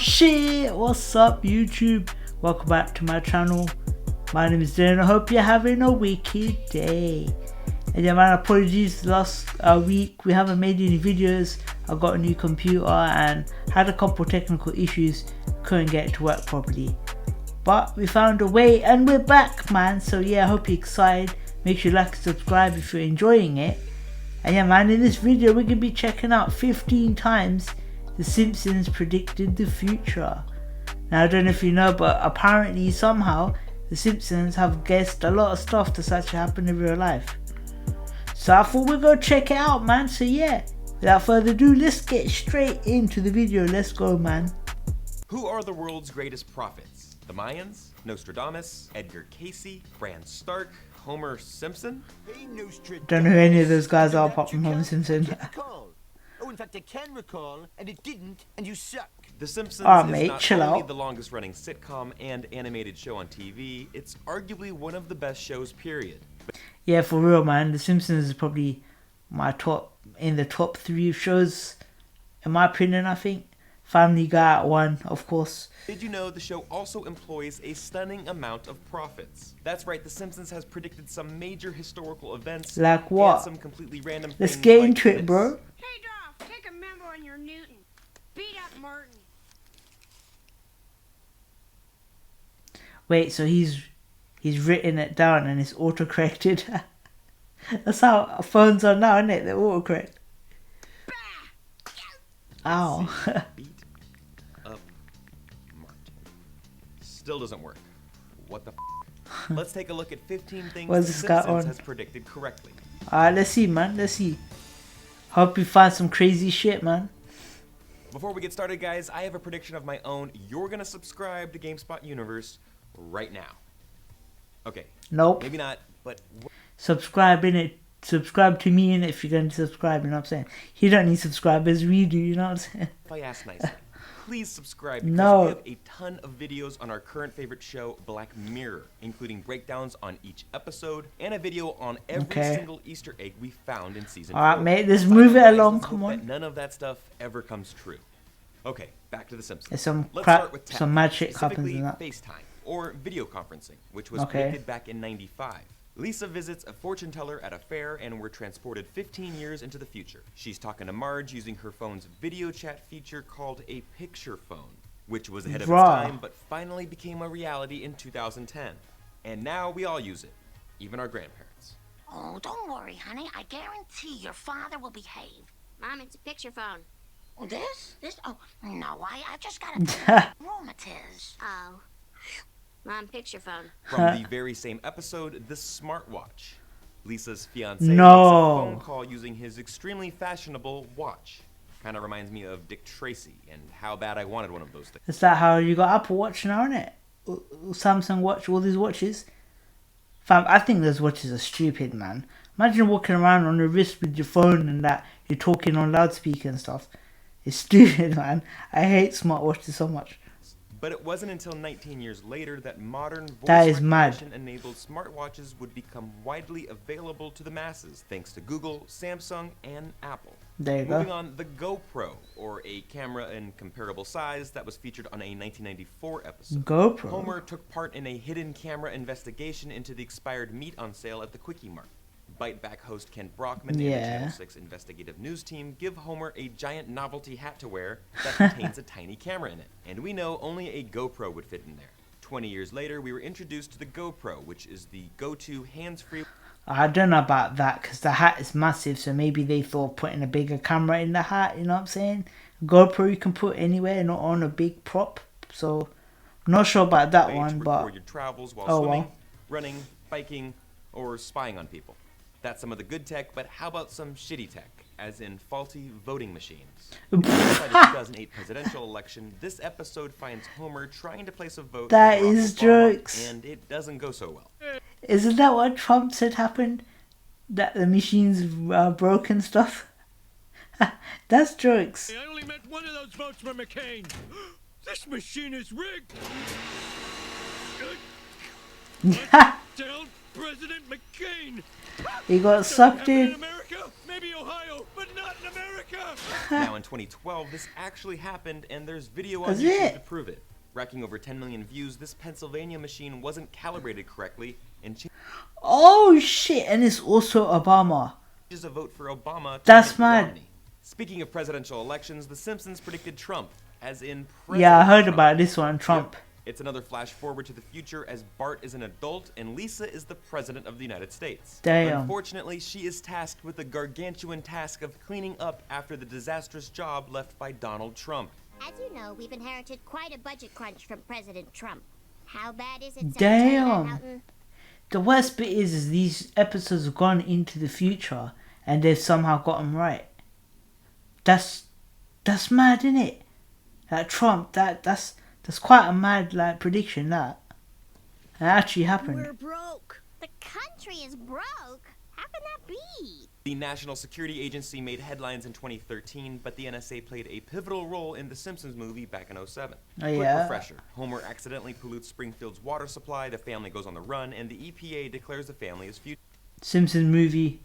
Shit, what's up YouTube? Welcome back to my channel. My name is Dan. I hope you're having a wicked day. And yeah man, apologies, last week we haven't made any videos. I got a new computer and had a couple technical issues, couldn't get it to work properly. But we found a way and we're back man, so yeah, I hope you're excited. Make sure you like and subscribe if you're enjoying it. And yeah man, in this video we're going to be checking out 15 times the Simpsons predicted the future. Now I don't know if you know, but apparently somehow the Simpsons have guessed a lot of stuff that's actually happened in real life. So I thought we'd go check it out man, so yeah, without further ado, let's get straight into the video. Let's go man. Who are the world's greatest prophets? The Mayans? Nostradamus? Edgar Casey? Bran Stark? Homer Simpson? Don't know who any of those guys are apart from Homer Simpson. Oh, in fact, I can recall, and it didn't, and you suck. The Simpsons mate, is chill not only out. the longest running sitcom and animated show on TV, it's arguably one of the best shows, period. Yeah, for real man, The Simpsons is probably my in the top 3 shows, in my opinion. I think Family Guy at 1, of course. Did you know the show also employs a stunning amount of prophets? That's right, The Simpsons has predicted some major historical events. Like what? And some completely random Let's things get like into it, this. bro. Hey, Dolph, take a memo on your Newton. Beat up Martin. Wait, so he's written it down and it's auto-corrected. That's how phones are now, isn't it? They're auto-correct. Ow. Beat up Martin. Still doesn't work. What the f? Let's take a look at 15 things What's The this guy Simpsons on? has predicted correctly. Alright, let's see man, let's see. Hope you find some crazy shit man. Before we get started guys, I have a prediction of my own. You're gonna subscribe to GameSpot Universe right now. Okay. Nope. Maybe not, but Subscribe in it. Subscribe to me in it if you're going to subscribe, you know what I'm saying? You don't need subscribers, we do, you know what I'm saying? if I ask nicely, please subscribe because No. we have a ton of videos on our current favorite show, Black Mirror, including breakdowns on each episode and a video on every single Easter egg we found in season 4. Alright mate, let's But move it guys, along, let's come hope on. that none of that stuff ever comes true. Okay, back to The Simpsons. There's some Let's crap, start with tech, some mad shit happens specifically in that. FaceTime, or video conferencing, which was Okay. predicted back in '95. Lisa visits a fortune teller at a fair and we're transported 15 years into the future. She's talking to Marge using her phone's video chat feature called a picture phone, which was ahead of its Bruh. time but finally became a reality in 2010. And now we all use it, even our grandparents. Oh, don't worry, honey. I guarantee your father will behave. Mom, it's a picture phone. This? Oh, no, I've just got a rheumatism. Oh. Mom, picture phone. From the very same episode, the smartwatch. Lisa's fiance No. makes a phone call using his extremely fashionable watch. Kind of reminds me of Dick Tracy and how bad I wanted one of those things. Is that how you got Apple Watch now, innit? Samsung Watch, all these watches. Fam, I think those watches are stupid, man. Imagine walking around on your wrist with your phone and that, you're talking on loudspeaker and stuff. It's stupid, man. I hate smartwatches so much. But it wasn't until 19 years later that modern That is mad. voice-enabled smartwatches would become widely available to the masses, thanks to Google, Samsung, and Apple. There you Moving go. on, the GoPro, or a camera in comparable size that was featured on a 1994 episode. GoPro? Homer took part in a hidden camera investigation into the expired meat on sale at the Quickie Mart. Bite Back host Ken Brockman and the Yeah. Channel 6 investigative news team give Homer a giant novelty hat to wear that contains a tiny camera in it. And we know only a GoPro would fit in there. 20 years later, we were introduced to the GoPro, which is the go-to hands-free... I don't know about that because the hat is massive, so maybe they thought putting a bigger camera in the hat, you know what I'm saying? GoPro you can put anywhere, not on a big prop, so I'm not sure about that way to one, record but your travels while oh swimming, well. running, biking, or spying on people. That's some of the good tech, but how about some shitty tech, as in faulty voting machines? Inside the 2008 presidential election, this episode finds Homer trying to place a vote That for Barack is Obama, jokes. and it doesn't go so well. Isn't that what Trump said happened? That the machines broke and stuff? That's jokes. I only meant one of those votes for McCain. This machine is rigged. Tell President McCain. He got sucked In in. America, maybe Ohio, but not in America. Now in 2012, this actually happened, and there's video on Is YouTube it? to prove it. Racking over 10 million views, this Pennsylvania machine wasn't calibrated correctly and Oh shit! And it's also Obama. changes a vote for Obama to That's Mitt mad. Romney. Speaking of presidential elections, The Simpsons predicted Trump, as in Yeah, I heard Trump. about this one. Trump. Yep. It's another flash forward to the future as Bart is an adult and Lisa is the president of the United States. Damn. Unfortunately, she is tasked with the gargantuan task of cleaning up after the disastrous job left by Donald Trump. As you know, we've inherited quite a budget crunch from President Trump. How bad is it, Damn. Secretary Van Houten? The worst bit is these episodes have gone into the future and they've somehow got them right. That's mad, isn't it? That Trump, that's quite a mad like prediction. That actually happened. broke. The country is broke? How can that be? The National Security Agency made headlines in 2013, but the NSA played a pivotal role in the Simpsons movie back in 2007. Oh, Quick yeah. refresher. Homer accidentally pollutes Springfield's water supply, the family goes on the run, and the EPA declares the family as Simpsons movie,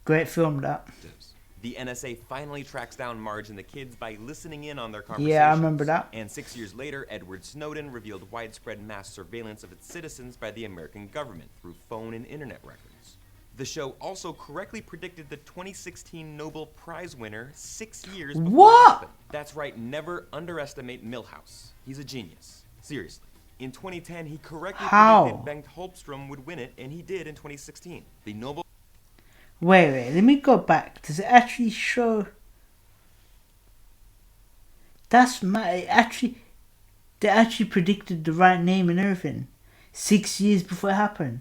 great film. That. fugitives. The NSA finally tracks down Marge and the kids by listening in on their conversations. Yeah, I remember that. And 6 years later, Edward Snowden revealed widespread mass surveillance of its citizens by the American government through phone and internet records. The show also correctly predicted the 2016 Nobel Prize winner 6 years before What? it happened. That's right, never underestimate Milhouse. He's a genius. Seriously. In 2010, he correctly How? predicted Bengt Holmstrom would win it, and he did in 2016. The Nobel Wait, let me go back. Does it actually show? That's mad. They actually predicted the right name and everything 6 years before it happened.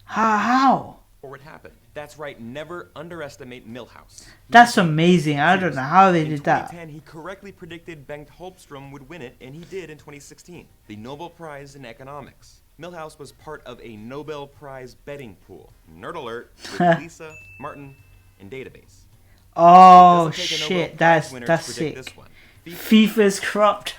How? before it happened. That's right, never underestimate Milhouse. That's amazing. I don't know how they In did that. 2010, he correctly predicted Bengt Holmstrom would win it, and he did in 2016. The Nobel Prize in Economics. Milhouse was part of a Nobel Prize betting pool. Nerd alert, with Lisa, Martin, and Database. Oh Doesn't take a Nobel shit, Prize winner to that's predict sick. This one. FIFA's corrupt.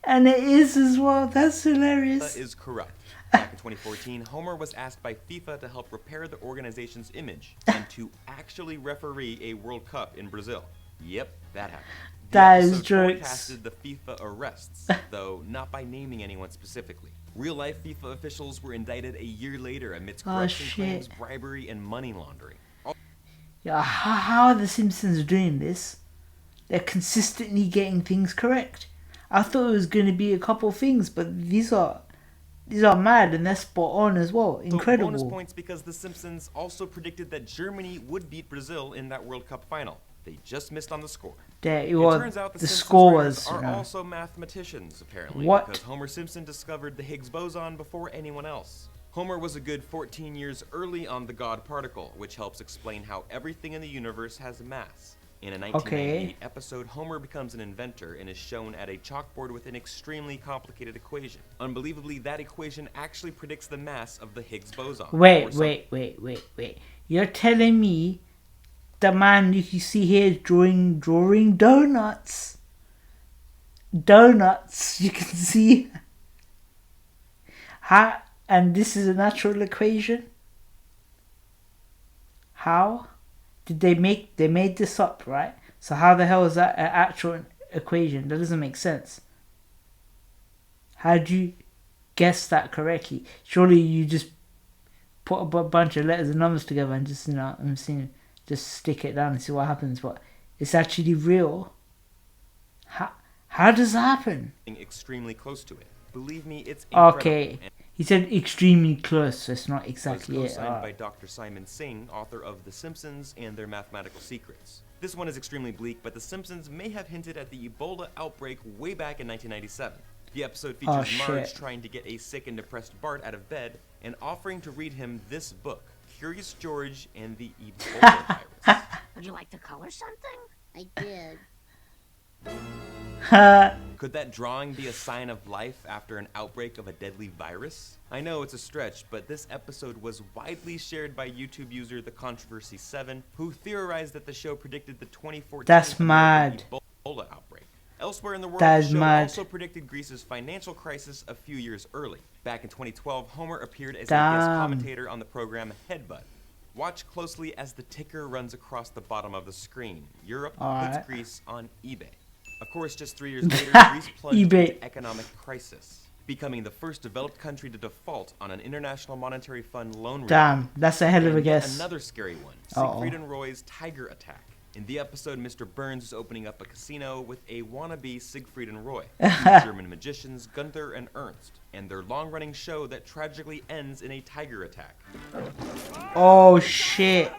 And it is as well. That's hilarious. FIFA is corrupt. Back in 2014, Homer was asked by FIFA to help repair the organization's image and to actually referee a World Cup in Brazil. Yep, that happened. The That is episode jokes. forecasted the FIFA arrests, though not by naming anyone specifically. Real-life FIFA officials were indicted a year later amidst Oh, corruption shit. claims, bribery, and money laundering. Yeah, how are the Simpsons doing this? They're consistently getting things correct. I thought it was going to be a couple things, but these are mad and they're spot on as well. So Incredible. bonus points because The Simpsons also predicted that Germany would beat Brazil in that World Cup final. They just missed on the score. There, it It was, turns out the Simpsons score writers was, are also mathematicians, apparently, What? because Homer Simpson discovered the Higgs boson before anyone else. Homer was a good 14 years early on the God particle, which helps explain how everything in the universe has mass. In a 1998 episode, Homer becomes an inventor and is shown at a chalkboard with an extremely complicated equation. Unbelievably, that equation actually predicts the mass of the Higgs boson. or Wait. something. You're telling me the man you can see here is drawing donuts. Donuts, you can see. How? And this is a natural equation? How? Did they made this up, right? So how the hell is that an actual equation? That doesn't make sense. How do you guess that correctly? Surely you just put a bunch of letters and numbers together and just, just stick it down and see what happens. But it's actually real. How does that happen? Extremely close to it. Believe me, it's incredible. Okay. He said extremely close, so it's not Was exactly it. co-signed by Dr. Simon Singh, author of The Simpsons and Their Mathematical Secrets. This one is extremely bleak, but The Simpsons may have hinted at the Ebola outbreak way back in 1997. The episode features Marge shit. trying to get a sick and depressed Bart out of bed and offering to read him this book, Curious George and the Ebola Virus. Would you like to color something? I did. Could that drawing be a sign of life after an outbreak of a deadly virus? I know it's a stretch, but this episode was widely shared by YouTube user The Controversy 7, who theorized that the show predicted the 2014 That's American mad. Ebola outbreak. Elsewhere in the world, That the is show mad. also predicted Greece's financial crisis a few years early. Back in 2012, Homer appeared as a guest Damn. commentator on the program Headbutt. Watch closely as the ticker runs across the bottom of the screen. Europe Alright. puts Greece on eBay. Of course, just 3 years later, Greece plunged eBay. into economic crisis, becoming the first developed country to default on an International Monetary Fund loan. Damn, that's a hell of a And yet guess. another scary one, Uh-oh. Siegfried and Roy's Tiger Attack. In the episode, Mr. Burns is opening up a casino with a wannabe Siegfried and Roy, two German magicians Gunther and Ernst, and their long-running show that tragically ends in a tiger attack. Oh shit.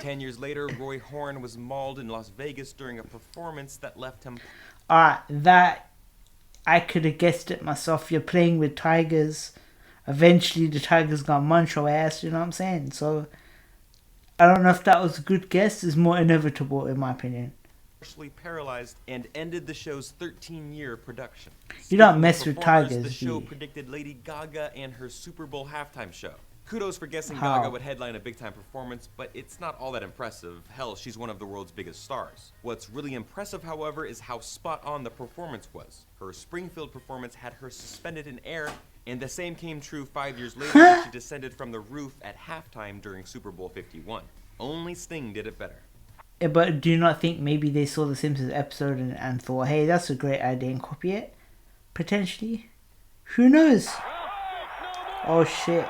10 years later, Roy Horn was mauled in Las Vegas during a performance that left him. Alright, that I could have guessed it myself. You're playing with tigers. Eventually the tiger's gonna munch your ass, you know what I'm saying? So I don't know if that was a good guess. It's more inevitable in my opinion. Partially paralyzed and ended the show's 13-year production. You don't Speaking of mess with performers, tigers, The show do you? predicted Lady Gaga and her Super Bowl halftime show. Kudos for guessing How? Gaga would headline a big-time performance, but it's not all that impressive. Hell, she's one of the world's biggest stars. What's really impressive, however, is how spot-on the performance was. Her Springfield performance had her suspended in air, and the same came true 5 years later when she descended from the roof at halftime during Super Bowl 51. Only Sting did it better. Yeah, but do you not think maybe they saw the Simpsons episode and thought, hey, that's a great idea and copy it? Potentially. Who knows? Oh shit.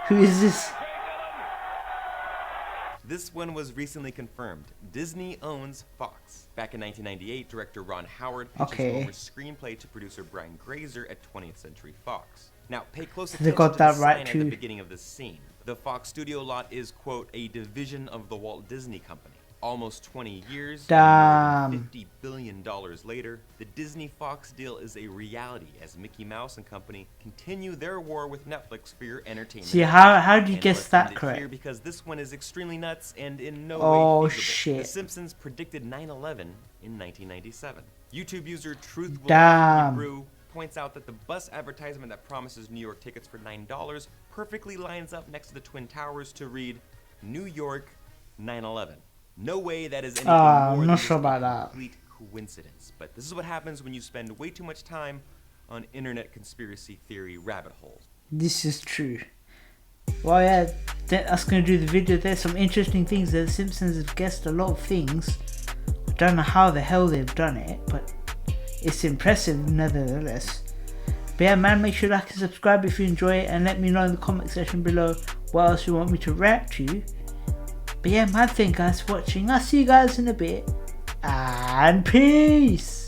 Who is this? This one was recently confirmed. Disney owns Fox. Back in 1998, director Ron Howard pitched Okay. Homer's screenplay to producer Brian Grazer at 20th Century Fox. Now, pay close They attention got to that the right sign at too. the beginning of this scene. The Fox studio lot is, quote, a division of the Walt Disney Company. Almost 20 years, and Damn. more than $50 billion later, the Disney-Fox deal is a reality as Mickey Mouse and company continue their war with Netflix for your entertainment. See, how do you And guess let's that end it correct? here because this one is extremely nuts and in no Oh, way feasible. shit. The Simpsons predicted 9/11 in 1997. YouTube user Truth Will Damn. Brew points out that the bus advertisement that promises New York tickets for $9 perfectly lines up next to the Twin Towers to read New York 9/11. No way that is anything more I'm than not just sure a about that. complete coincidence. But this is what happens when you spend way too much time on internet conspiracy theory rabbit holes. This is true. Well, yeah, that's going to do the video. There's some interesting things. The Simpsons have guessed a lot of things. I don't know how the hell they've done it, but it's impressive nevertheless. But yeah, man, make sure to like and subscribe if you enjoy it, and let me know in the comment section below what else you want me to react to. But yeah, man, thank you guys for watching. I'll see you guys in a bit, and peace.